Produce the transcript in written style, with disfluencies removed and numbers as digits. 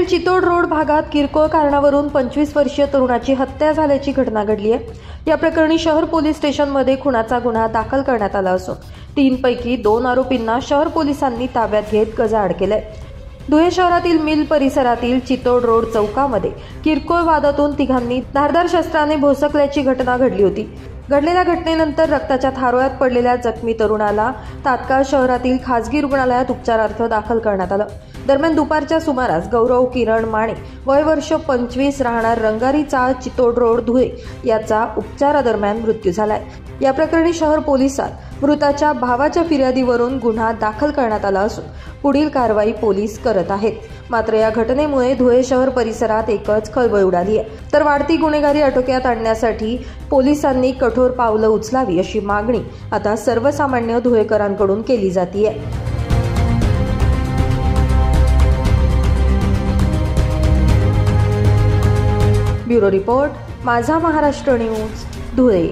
Chitod road भागात किरकोळ कारणावरून 25 वर्षीय तरुणाची हत्या झाल्याची घटना घडली आहे। या प्रकरणी शहर पोलीस स्टेशनमध्ये खुनाचा गुन्हा दाखल करण्यात आला असून 3 पैकी 2 आरोपींना शहर पोलिसांनी ताब्यात घेत गजाआड केलंय। धुळे शहरातील मिल परिसरातील चितोड रोड चौकामध्ये किरकोळ वादातून तिघांनी धारदार शस्त्राने भोसकल्याची घटना घडली होती। घडलेल्या घटनेनंतर रक्ताच्या थारोळ्यात पडलेल्या जखमी तरुणाला तात्काळ शहरातील खासगी रुग्णालयात उपचारार्थ दाखल करण्यात आलं। दरम्यान दुपारच्या सुमारास गौरव किरण माने वय वर्ष 25 राहणार रंगारी चाळ चितोड रोड धुळे याचा उपचारादरम्यान मृत्यू झालाय। या प्रकरणी शहर पोलिसात मृताच्या भावाच्या फिर्यादीवरून गुन्हा दाखल करण्यात आला असून पुढील कारवाई पोलीस करत आहेत। मात्र या घटनेमुळे धुळे शहर परिसरात एकच खळबळ उडाली आहे। तर वाढती गुन्हेगारी आटोक्यात आणण्यासाठी पोलिसांनी कठोर पावलं उचलावी अशी मागणी आता सर्वसामान्य धुळेकरांकडून केली जाते। ब्युरो रिपोर्ट, माझा महाराष्ट्र न्यूज, धुळे।